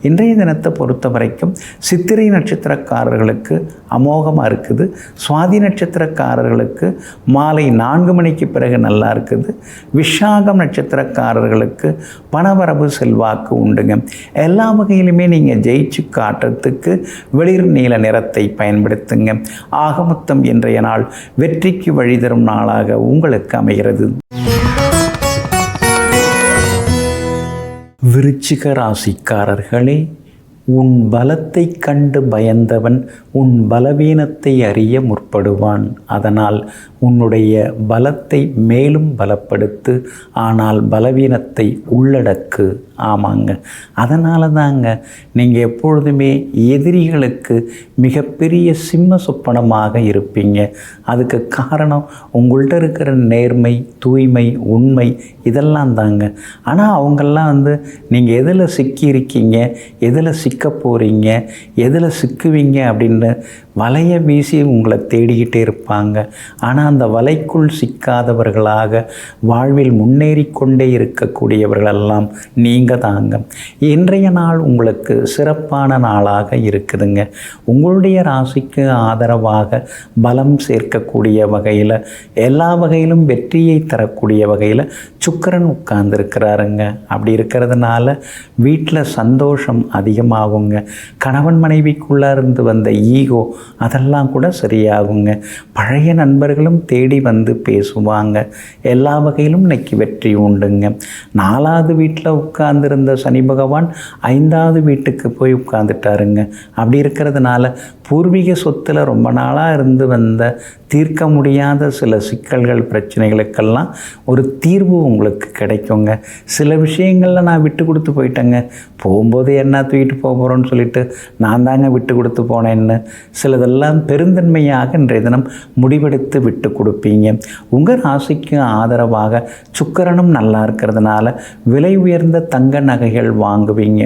Speaker 1: இன்றைய தினத்தை பொறுத்த வரைக்கும் சித்திரை நட்சத்திரக்காரர்களுக்கு அமோகமாக இருக்குது. சுவாதி நட்சத்திரக்காரர்களுக்கு மாலை 4 மணிக்கு பிறகு நல்லா இருக்குது. விஷாகம் நட்சத்திரக்காரர்களுக்கு பணவரவு செல்வாக்கு உண்டுங்க. எல்லா வகையிலுமே நீங்கள் ஜெயிச்சு காட்டுறதுக்கு வெளிர் நீல நிறத்தை பயன்படுத்துங்க. ஆகமொத்தம் இன்றைய நாள் வெற்றிக்கு வழி தரும் நாளாக உங்களுக்கு அமைகிறது. விருச்சிக ராசிக்காரர்களே, உன் பலத்தை கண்டு பயந்தவன் உன் பலவீனத்தை அறிய முற்படுவான். அதனால் உன்னுடைய பலத்தை மேலும் பலப்படுத்து, ஆனால் பலவீனத்தை உள்ளடக்கு. ஆமாங்க, அதனால தாங்க நீங்கள் எப்பொழுதுமே எதிரிகளுக்கு மிகப்பெரிய சிம்ம சொப்பனமாக இருப்பீங்க. அதுக்கு காரணம் உங்கள்கிட்ட இருக்கிற நேர்மை, தூய்மை, உண்மை இதெல்லாம் தாங்க. ஆனால் அவங்கெல்லாம் நீங்கள் எதில் சிக்கியிருக்கீங்க, எதில் சிக்க போகிறீங்க, எதில் சிக்குவீங்க அப்படின்னு வலையை வீசி உங்களை தேடிக்கிட்டே இருப்பாங்க. ஆனால் அந்த வலைக்குள் சிக்காதவர்களாக வாழ்வில் முன்னேறி கொண்டே இருக்கக்கூடியவர்களெல்லாம் நீங்கள் தாங்க. இன்றைய நாள் உங்களுக்கு சிறப்பான நாளாக இருக்குதுங்க. உங்களுடைய ராசிக்கு ஆதரவாக பலம் சேர்க்கக்கூடிய வகையில், எல்லா வகையிலும் வெற்றியை தரக்கூடிய வகையில் சுக்கிரன் உட்கார்ந்துருக்கிறாருங்க. அப்படி இருக்கிறதுனால வீட்டில் சந்தோஷம் அதிகமாகுங்க. கணவன் மனைவிக்குள்ளே இருந்து வந்த ஈகோ அதெல்லாம் கூட சரியாகுங்க. பழைய நண்பர்களும் தேடி வந்து பேசுவாங்க. எல்லா வகையிலும் இன்னைக்கு வெற்றி உண்டுங்க. 4வது வீட்டில் உட்கார்ந்துருந்த சனி பகவான் 5வது வீட்டுக்கு போய் உட்கார்ந்துட்டாருங்க. அப்படி இருக்கிறதுனால பூர்வீக சொத்தில் ரொம்ப நாளாக இருந்து வந்த தீர்க்க முடியாத சில சிக்கல்கள், பிரச்சனைகளுக்கெல்லாம் ஒரு தீர்வு உங்களுக்கு கிடைக்குங்க. சில விஷயங்களில் நான் விட்டு கொடுத்து போயிட்டேங்க, போகும்போது என்ன தூக்கிட்டு போகிறோன்னு சொல்லிட்டு நான் தாங்க விட்டு கொடுத்து போனேன்னு சிலதெல்லாம் பெருந்தன்மையாக இன்றைய தினம் முடிவெடுத்து விட்டு கொடுப்பீங்க. உங்கள் ராசிக்கு ஆதரவாக சுக்கிரனும் நல்லா இருக்கிறதுனால விலை உயர்ந்த தங்க நகைகள் வாங்குவீங்க.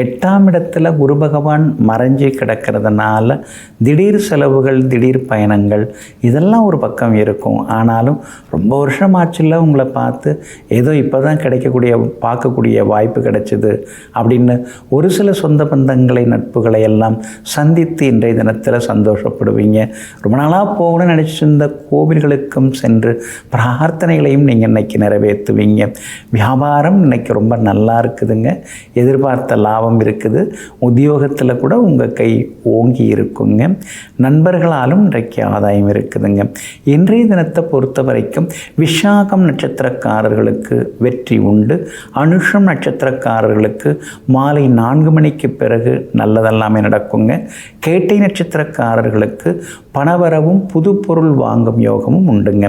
Speaker 1: 8ஆம் இடத்துல குரு பகவான் மறைஞ்சி கிடக்கிறதுனால திடீர் செலவுகள், திடீர் பயணங்கள் இதெல்லாம் ஒரு பக்கம் இருக்கும். ஆனாலும் ரொம்ப வருஷமாச்சுல உங்களை பார்த்து ஏதோ இப்போ தான் பார்க்கக்கூடிய வாய்ப்பு கிடைச்சிது அப்படின்னு ஒரு சில சொந்த பந்தங்களை, நட்புகளை எல்லாம் சந்தித்து இன்றைய தினத்தில் சந்தோஷப்படுவீங்க. ரொம்ப நாளாக போகணும்னு நினச்சிருந்த கோவில்களுக்கும் சென்று பிரார்த்தனைகளையும் நீங்கள் இன்றைக்கி நிறைவேற்றுவீங்க. வியாபாரம் இன்றைக்கி ரொம்ப நல்லா இருக்குதுங்க. எதிர்பார்த்த லாபம் இருக்குது. உத்தியோகத்தில் கூட உங்கள் கை ஓங்கி இருக்குங்க. நண்பர்களாலும் இன்றைக்கு ஆதாயம் இருக்குதுங்க. இன்றைய தினத்தை பொறுத்த வரைக்கும் விஷாகம் நட்சத்திரக்காரர்களுக்கு வெற்றி உண்டு. அனுஷம் நட்சத்திரக்காரர்களுக்கு மாலை 4 மணிக்கு பிறகு நல்லதெல்லாமே நடக்குங்க. கேட்டை நட்சத்திரக்காரர்களுக்கு பணவரவும் புது பொருள் வாங்கும் யோகமும் உண்டுங்க.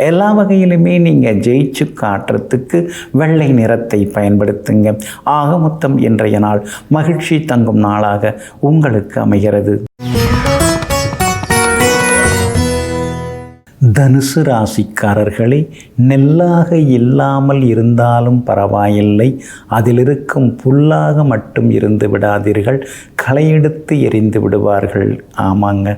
Speaker 1: எல்லா வகையிலுமே நீங்கள் ஜெயிச்சு காட்டுறதுக்கு வெள்ளை நிறத்தை பயன்படுத்துங்க. ஆக மொத்தம் இன்றைய நாள் மகிழ்ச்சி தங்கும் நாளாக உங்களுக்கு அமைகிறது. தனுசு ராசிக்காரர்களே, நெல்லாக இல்லாமல் இருந்தாலும் பரவாயில்லை, அதில் இருக்கும் புல்லாக மட்டும் இருந்து விடாதீர்கள். களை எடுத்து எறிந்து விடுவார்கள். ஆமாங்க,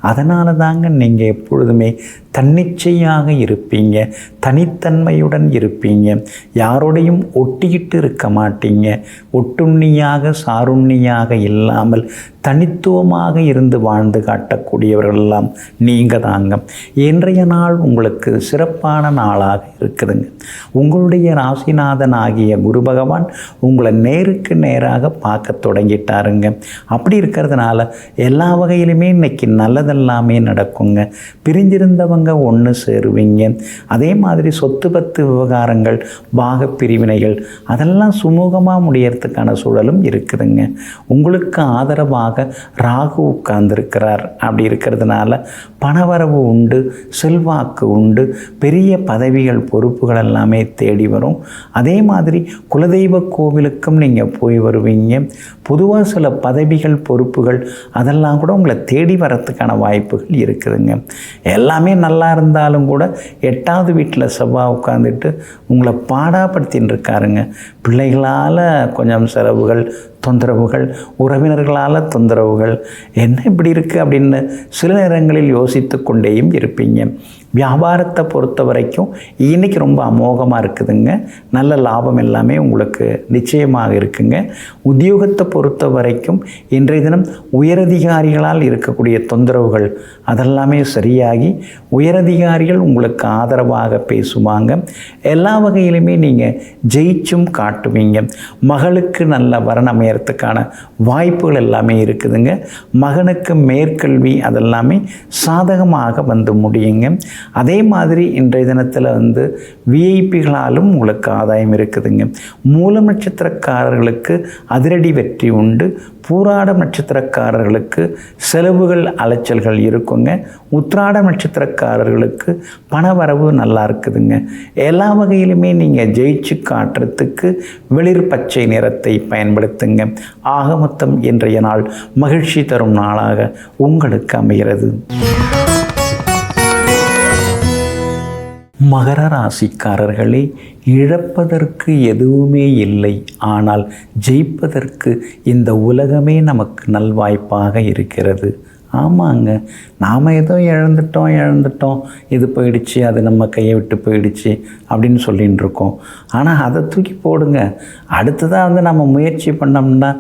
Speaker 1: அதனால தாங்க நீங்கள் எப்பொழுதுமே தன்னிச்சையாக இருப்பீங்க, தனித்தன்மையுடன் இருப்பீங்க, யாரோடையும் ஒட்டிக்கிட்டு இருக்க மாட்டீங்க. ஒட்டுண்ணியாக சாருண்ணியாக இல்லாமல் தனித்துவமாக இருந்து வாழ்ந்து காட்டக்கூடியவர்களெல்லாம் நீங்கள் தாங்க. இன்றைய நாள் உங்களுக்கு சிறப்பான நாளாக இருக்குதுங்க. உங்களுடைய ராசிநாதன் ஆகிய குரு பகவான் உங்களை நேருக்கு நேராக பார்க்க தொடங்கிட்டாருங்க. அப்படி இருக்கிறதுனால எல்லா வகையிலுமே இன்னைக்கு நல்லதெல்லாமே நடக்குங்க. பிரிஞ்சிருந்தவங்க ஒன்று சேருவீங்க. அதே மாதிரி சொத்து பத்து விவகாரங்கள், பாக பிரிவினைகள் அதெல்லாம் சுமூகமாக முடியறதுக்கான சூழலும் இருக்குதுங்க. உங்களுக்கு ஆதரவாக ராகு உட்கார்ந்திருக்கிறார். அப்படி இருக்கிறதுனால பணவரவு உண்டு, செல்வாக்கு உண்டு, பெரிய பதவிகள் பொறுப்புகள் எல்லாமே தேடி வரும். அதே மாதிரி குலதெய்வ கோவிலுக்கும் நீங்கள் போய் வருவீங்க. பொதுவாக சில பதவிகள் பொறுப்புகள் அதெல்லாம் கூட உங்களை தேடி வரத்துக்கான வாய்ப்புகள் இருக்குதுங்க. எல்லாமே நல்லா இருந்தாலும் கூட 8வது வீட்டில் செவ்வாய் உட்காந்துட்டு உங்களை பாடாப்படுத்தின்னு இருக்காருங்க. பிள்ளைகளால் கொஞ்சம் செலவுகள், தொந்தரவுகள், உறவினர்களால் தொந்தரவுகள், என்ன இப்படி இருக்குது அப்படின்னு சில நேரங்களில் யோசித்து கொண்டேயும் இருப்பீங்க. வியாபாரத்தை பொறுத்த வரைக்கும் இன்றைக்கி ரொம்ப அமோகமாக இருக்குதுங்க. நல்ல லாபம் எல்லாமே உங்களுக்கு நிச்சயமாக இருக்குங்க. உத்தியோகத்தை பொறுத்த வரைக்கும் இன்றைய தினம் உயரதிகாரிகளால் இருக்கக்கூடிய தொந்தரவுகள் அதெல்லாமே சரியாகி உயரதிகாரிகள் உங்களுக்கு ஆதரவாக பேசுவாங்க. எல்லா வகையிலுமே நீங்கள் ஜெயிச்சும் காட்டுவீங்க. மகளுக்கு நல்ல வரன் அமையறதுக்கான வாய்ப்புகள் எல்லாமே இருக்குதுங்க. மகனுக்கு மேற்கல்வி அதெல்லாமே சாதகமாக வந்து முடியுங்க. அதே மாதிரி இன்றைய தினத்தில் விஐபிகளாலும் உங்களுக்கு ஆதாயம் இருக்குதுங்க. மூலம் நட்சத்திரக்காரர்களுக்கு அதிரடி வெற்றி உண்டு. பூராடம் நட்சத்திரக்காரர்களுக்கு செலவுகள், அலைச்சல்கள் இருக்குங்க. உத்திராடம் நட்சத்திரக்காரர்களுக்கு பணவரவு நல்லா இருக்குதுங்க. எல்லா வகையிலுமே நீங்கள் ஜெயிச்சு காட்டுறதுக்கு வெளிர் பச்சை நிறத்தை பயன்படுத்துங்க. ஆக மொத்தம் இன்றைய நாள் மகிழ்ச்சி தரும் நாளாக உங்களுக்கு அமைகிறது. மகர ராசிக்காரர்களே, இழப்பதற்கு எதுவுமே இல்லை, ஆனால் ஜெயிப்பதற்கு இந்த உலகமே நமக்கு நல்வாய்ப்பாக இருக்கிறது. ஆமாங்க, நாம் ஏதோ இழந்துட்டோம், இது போயிடுச்சு, அது நம்ம கையை விட்டு போயிடுச்சு அப்படின்னு சொல்லின்னு இருக்கோம். ஆனால் அதை தூக்கி போடுங்க. அடுத்ததாக நம்ம முயற்சி பண்ணோம்னா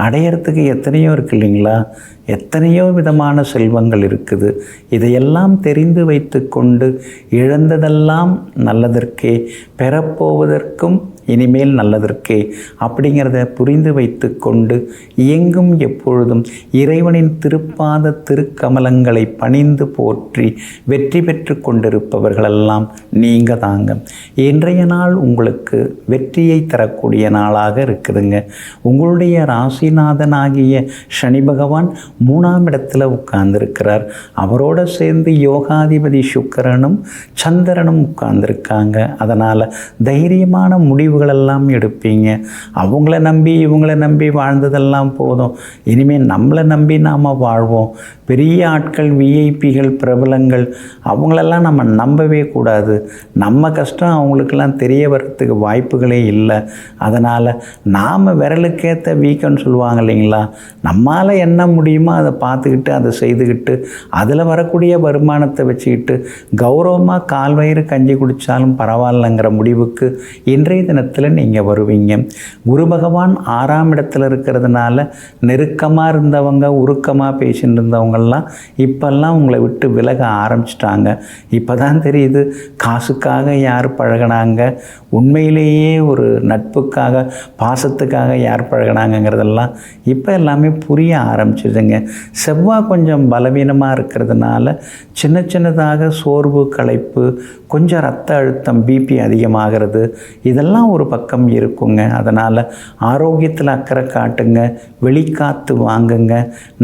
Speaker 1: அடையிறதுக்கு எத்தனையோ இருக்குது இல்லைங்களா? எத்தனையோ விதமான செல்வங்கள் இருக்குது. இதையெல்லாம் தெரிந்து வைத்து கொண்டு இழந்ததெல்லாம் நல்லதற்கே, பெறப்போவதற்கும் இனிமேல் நல்லதற்கே அப்படிங்கிறத புரிந்து வைத்து கொண்டு எங்கும் எப்பொழுதும் இறைவனின் திருப்பாத திருக்கமலங்களை பணிந்து போற்றி வெற்றி பெற்று கொண்டிருப்பவர்களெல்லாம் நீங்கள் தாங்க. இன்றைய நாள் உங்களுக்கு வெற்றியை தரக்கூடிய நாளாக இருக்குதுங்க. உங்களுடைய ராசிநாதனாகிய சனி பகவான் 3ஆம் இடத்துல உட்கார்ந்துருக்கிறார். அவரோட சேர்ந்து யோகாதிபதி சுக்கிரனும் சந்திரனும் உட்கார்ந்துருக்காங்க. அதனால் தைரியமான முடிவுகளெல்லாம் எடுப்பீங்க. அவங்கள நம்பி இவங்கள நம்பி வாழ்ந்ததெல்லாம் போதும், இனிமேல் நம்மளை நம்பி நாம் வாழ்வோம். பெரிய ஆட்கள், விஐபிகள், பிரபலங்கள் அவங்களெல்லாம் நம்ம நம்பவே கூடாது. நம்ம கஷ்டம் அவங்களுக்கெல்லாம் தெரிய வர்றதுக்கு வாய்ப்புகளே இல்லை. அதனால் நாம் விரலுக்கேற்ற வீக்கன்னு சொல்லுவாங்க இல்லைங்களா? நம்மால் என்ன முடியுமோ அதை பார்த்துக்கிட்டு அதை செய்துக்கிட்டு அதில் வரக்கூடிய வருமானத்தை வச்சுக்கிட்டு கௌரவமாக கால் வயிறு கஞ்சி குடித்தாலும் பரவாயில்லைங்கிற முடிவுக்கு இன்றைய தினத்தில் நீங்கள் வருவீங்க. குரு பகவான் 6ஆம் இடத்துல இருக்கிறதுனால நெருக்கமாக இருந்தவங்க, உருக்கமாக பேசிட்டு இருந்தவங்கெல்லாம் இப்பெல்லாம் உங்களை விட்டு விலக ஆரம்பிச்சிட்டாங்க. இப்போ தான் தெரியுது காசுக்காக யார் பழகினாங்க, உண்மையிலேயே ஒரு நட்புக்காக பாசத்துக்காக யார் பழகினாங்கிறதெல்லாம் இப்போ எல்லாமே புரிய ஆரம்பிச்சிதுங்க. செவ்வாய் கொஞ்சம் பலவீனமாக இருக்கிறதுனால சின்ன சின்னதாக சோர்வு, களைப்பு, கொஞ்சம் ரத்த அழுத்தம், பிபி அதிகமாகிறது, இதெல்லாம் ஒரு பக்கம் இருக்குங்க. அதனால் ஆரோக்கியத்தில் அக்கறை காட்டுங்க, வெளிக்காத்து வாங்குங்க,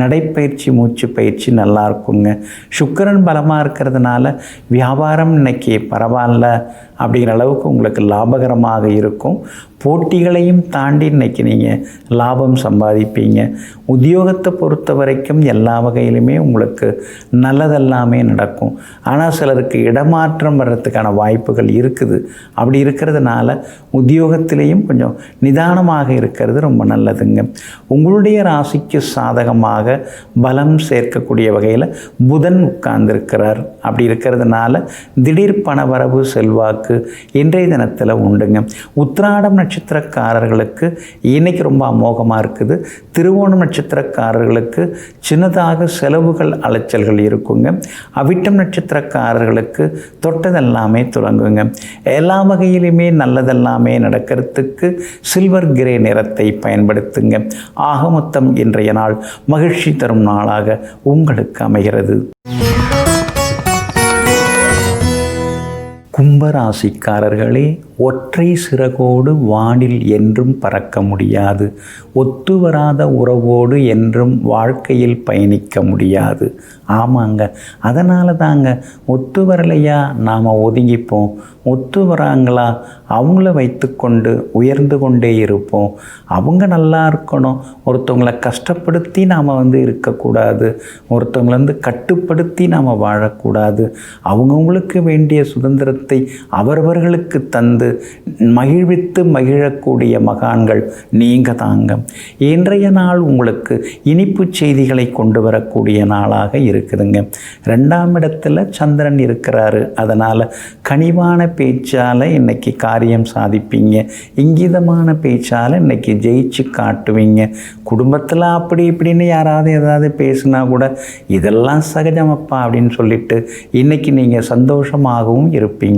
Speaker 1: நடைப்பயிற்சி, மூச்சு பயிற்சி நல்லா இருக்குங்க. சுக்கிரன் பலமாக இருக்கிறதுனால வியாபாரம் இன்னைக்கு பரவாயில்ல அப்படிங்கிற அளவுக்கு உங்களுக்கு லாபகரமாக இருக்கும். போட்டிகளையும் தாண்டி இன்றைக்கி நீங்கள் லாபம் சம்பாதிப்பீங்க. உத்தியோகத்தை பொறுத்த வரைக்கும் எல்லா வகையிலுமே உங்களுக்கு நல்லதெல்லாமே நடக்கும். ஆனால் சிலருக்கு இடமாற்றம் வர்றதுக்கான வாய்ப்புகள் இருக்குது. அப்படி இருக்கிறதுனால உத்தியோகத்திலேயும் கொஞ்சம் நிதானமாக இருக்கிறது ரொம்ப நல்லதுங்க. உங்களுடைய ராசிக்கு சாதகமாக பலம் சேர்க்கக்கூடிய வகையில் புதன் உட்கார்ந்துருக்கிறார். அப்படி இருக்கிறதுனால திடீர் பணவரவு செல்வாக்கு இன்றைய தினத்தில் உண்டுங்க. உத்திராடம் நட்சத்திரக்காரர்களுக்கு இன்னைக்கு ரொம்ப அமோகமாக இருக்குது. திருவோணம் நட்சத்திரக்காரர்களுக்கு சின்னதாக செலவுகள் அலைச்சல்கள் இருக்குங்க. அவிட்டம் நட்சத்திரக்காரர்களுக்கு தொட்டதெல்லாமே தொடங்குங்க. எல்லா வகையிலுமே நல்லதெல்லாமே நடக்கிறதுக்கு சில்வர் கிரே நிறத்தை பயன்படுத்துங்க. ஆக மொத்தம் இன்றைய நாள் மகிழ்ச்சி தரும் நாளாக உங்களுக்கு அமைகிறது. கும்பராசிக்காரர்களே, ஒற்றை சிறகோடு வானில் என்றும் பறக்க முடியாது. ஒத்து வராத உறவோடு என்றும் வாழ்க்கையில் பயணிக்க முடியாது. ஆமாங்க, அதனால தாங்க ஒத்து வரலையா நாம் ஒதுங்கிப்போம், ஒத்து வராங்களா அவங்கள வைத்துக்கொண்டு உயர்ந்து கொண்டே இருப்போம். அவங்க நல்லா இருக்கணும், ஒருத்தவங்களை கஷ்டப்படுத்தி நாம் இருக்கக்கூடாது, ஒருத்தவங்களை கட்டுப்படுத்தி நாம் வாழக்கூடாது. அவங்கவுங்களுக்கு வேண்டிய சுதந்திரத்தை அவரவர்களுக்கு தந்து மகிழ்வித்து மகிழக்கூடிய மகான்கள் நீங்கள் தாங்க. இன்றைய நாள் உங்களுக்கு இனிப்பு செய்திகளை கொண்டு வரக்கூடிய நாளாக இருக்குதுங்க. 2ஆம் இடத்துல சந்திரன் இருக்கிறாரு. அதனால் கனிவான பேச்சால் இன்னைக்கு காரியம் சாதிப்பீங்க. இங்கிதமான பேச்சால் இன்னைக்கு ஜெயிச்சு காட்டுவீங்க. குடும்பத்தில் அப்படி இப்படின்னு யாராவது ஏதாவது பேசுனா கூட இதெல்லாம் சகஜமப்பா அப்படின்னு சொல்லிட்டு இன்னைக்கு நீங்கள் சந்தோஷமாகவும் இருப்பீங்க.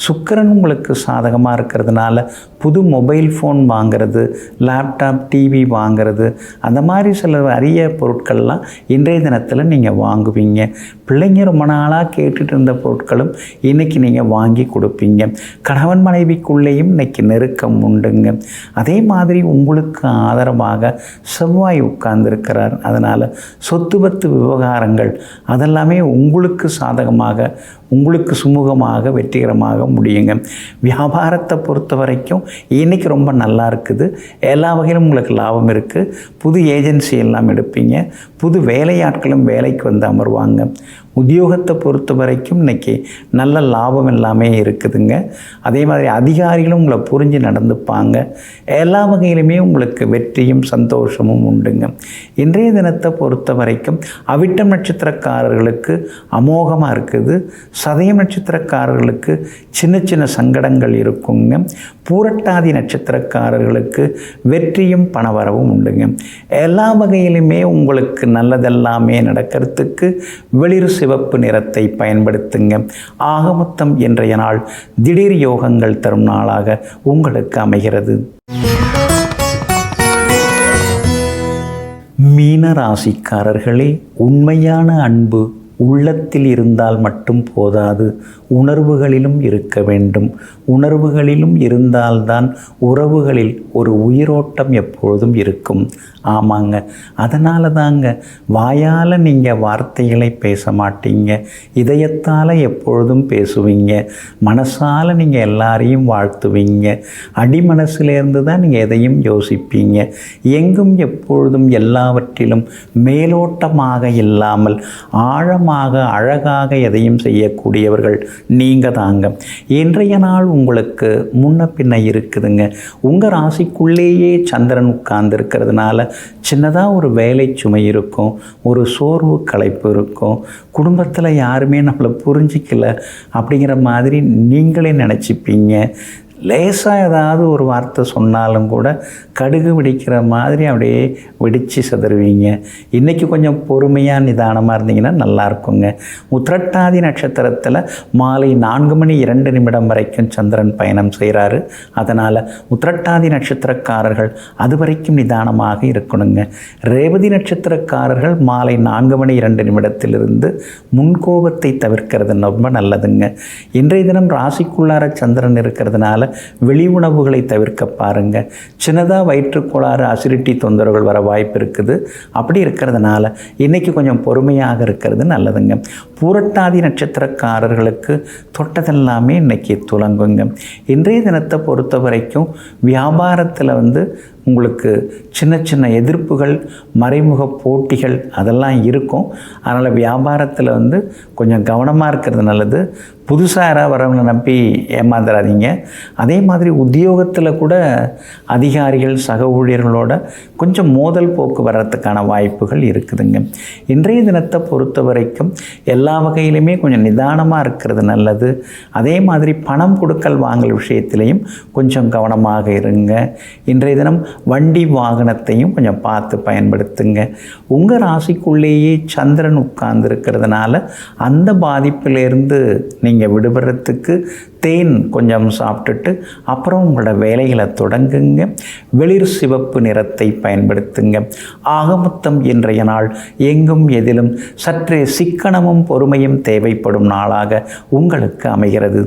Speaker 1: சுக்கிரன் உங்களுக்கு சாதகமாக இருக்கிறதுனால புது மொபைல் ஃபோன் வாங்கிறது, லேப்டாப், டிவி வாங்கிறது, அந்த மாதிரி சில அரிய பொருட்கள்லாம் இன்றைய தினத்தில் நீங்கள் வாங்குவீங்க. பிள்ளைங்க ரொம்ப நாளாக கேட்டுட்டு இருந்த பொருட்களும் இன்றைக்கி நீங்கள் வாங்கி கொடுப்பீங்க. கணவன் மனைவிக்குள்ளேயும் இன்றைக்கி நெருக்கம் உண்டுங்க. அதே மாதிரி உங்களுக்கு ஆதரவாக செவ்வாய் உட்கார்ந்துருக்கிறார். அதனால் சொத்து பத்து விவகாரங்கள் அதெல்லாமே உங்களுக்கு சாதகமாக, உங்களுக்கு சுமூகமாக வெற்றிகரமாக முடியுங்க. வியாபாரத்தை பொறுத்த வரைக்கும் இன்றைக்கி ரொம்ப நல்லா இருக்குது. எல்லா வகையிலும் உங்களுக்கு லாபம் இருக்குது. புது ஏஜென்சி எல்லாம் எடுப்பீங்க. புது வேலையாட்களும் வேலைக்கு வந்து அமர்வாங்க. உத்தியோகத்தை பொறுத்த வரைக்கும் இன்றைக்கி நல்ல லாபம் எல்லாமே இருக்குதுங்க. அதே மாதிரி அதிகாரிகளும் உங்களை புரிஞ்சு நடந்துப்பாங்க. எல்லா வகையிலுமே உங்களுக்கு வெற்றியும் சந்தோஷமும் உண்டுங்க. இன்றைய தினத்தை பொறுத்த வரைக்கும் அவிட்டம் நட்சத்திரக்காரர்களுக்கு அமோகமாக இருக்குது. சதயம் நட்சத்திரக்காரர்களுக்கு சின்ன சின்ன சங்கடங்கள் இருக்குங்க. பூரட்டாதி நட்சத்திரக்காரர்களுக்கு வெற்றியும் பணவரவும் உண்டுங்க. எல்லா வகையிலுமே உங்களுக்கு நல்லதெல்லாமே நடக்கிறதுக்கு வெளிர் சிவப்பு நிறத்தை பயன்படுத்துங்க. ஆக மொத்தம் இன்றைய நாள் திடீர் யோகங்கள் தரும் நாளாக உங்களுக்கு அமைகிறது. மீன ராசிக்காரர்களே, உண்மையான அன்பு உள்ளத்தில் இருந்தால் மட்டும் போதாது, உணர்வுகளிலும் இருக்க வேண்டும். உணர்வுகளிலும் இருந்தால்தான் உறவுகளில் ஒரு உயிரோட்டம் எப்பொழுதும் இருக்கும். ஆமாங்க, அதனால தாங்க வாயால் நீங்கள் வார்த்தைகளை பேச மாட்டீங்க, இதயத்தால் எப்பொழுதும் பேசுவீங்க. மனசால் நீங்கள் எல்லாரையும் வாழ்த்துவீங்க. அடிமனசிலேருந்து தான் நீங்கள் எதையும் யோசிப்பீங்க. எங்கும் எப்பொழுதும் எல்லாவற்றிலும் மேலோட்டமாக இல்லாமல் ஆழமாக அழகாக எதையும் செய்யக்கூடியவர்கள் நீங்கள் தாங்க. இன்றைய நாள் உங்களுக்கு முன்ன பின்ன இருக்குதுங்க. உங்கள் ராசிக்குள்ளேயே சந்திரன் உட்கார்ந்து இருக்கிறதுனால சின்னதாக ஒரு வேலை சுமை இருக்கும், ஒரு சோர்வு களைப்பு இருக்கும். குடும்பத்தில் யாருமே நம்மளை புரிஞ்சிக்கல அப்படிங்கிற மாதிரி நீங்களே நினச்சிப்பீங்க. லேசாக ஏதாவது ஒரு வார்த்தை சொன்னாலும் கூட கடுகு வெடிக்கிற மாதிரி அப்படியே வெடித்து சிதறுவீங்க. இன்றைக்கி கொஞ்சம் பொறுமையாக நிதானமாக இருந்தீங்கன்னா நல்லா இருக்குங்க. உத்திரட்டாதி நட்சத்திரத்தில் மாலை 4:02 வரைக்கும் சந்திரன் பயணம் செய்கிறாரு. அதனால் உத்திரட்டாதி நட்சத்திரக்காரர்கள் அது வரைக்கும் நிதானமாக இருக்கணுங்க. ரேவதி நட்சத்திரக்காரர்கள் மாலை 4:02 முன்கோபத்தை தவிர்க்கிறது ரொம்ப நல்லதுங்க. இன்றைய தினம் ராசிக்குள்ளார சந்திரன் இருக்கிறதுனால வெளி உணவுகளை தவிர்க்க பாருங்கள். சின்னதாக வயிற்றுக்கோளாறு, அசிடிட்டி தொந்தரவுகள் வர வாய்ப்பு இருக்குது. அப்படி இருக்கிறதுனால இன்றைக்கி கொஞ்சம் பொறுமையாக இருக்கிறது நல்லதுங்க. பூரட்டாதி நட்சத்திரக்காரர்களுக்கு தொட்டதெல்லாமே இன்றைக்கி துலங்குங்க. இன்றைய தினத்தை பொறுத்த வரைக்கும் வியாபாரத்தில் உங்களுக்கு சின்ன சின்ன எதிர்ப்புகள், மறைமுக போட்டிகள் அதெல்லாம் இருக்கும். அதனால் வியாபாரத்தில் கொஞ்சம் கவனமாக இருக்கிறது நல்லது. புதுசாக யாராவது வரவங்களை நம்பி ஏமாந்துடாதீங்க. அதே மாதிரி உத்தியோகத்தில் கூட அதிகாரிகள், சக ஊழியர்களோட கொஞ்சம் மோதல் போக்கு வர்றதுக்கான வாய்ப்புகள் இருக்குதுங்க. இன்றைய தினத்தை பொறுத்த வரைக்கும் எல்லா வகையிலுமே கொஞ்சம் நிதானமாக இருக்கிறது நல்லது. அதே மாதிரி பணம் கொடுக்கல் வாங்கல் விஷயத்திலையும் கொஞ்சம் கவனமாக இருங்க. இன்றைய தினம் வண்டி வாகனத்தையும் கொஞ்சம் பார்த்து பயன்படுத்துங்க. உங்கள் ராசிக்குள்ளேயே சந்திரன் உட்கார்ந்து இருக்கிறதுனால அந்த பாதிப்பிலிருந்து நீங்கள் விடுபடுறதுக்கு தேன் கொஞ்சம் சாப்பிட்டுட்டு அப்புறம் உங்களோட வேலைகளை தொடங்குங்க. வெளிர் சிவப்பு நிறத்தை பயன்படுத்துங்க. ஆகமொத்தம் இன்றைய நாள் எங்கும் எதிலும் சற்றே சிக்கனமும் பொறுமையும் தேவைப்படும் நாளாக உங்களுக்கு அமைகிறது.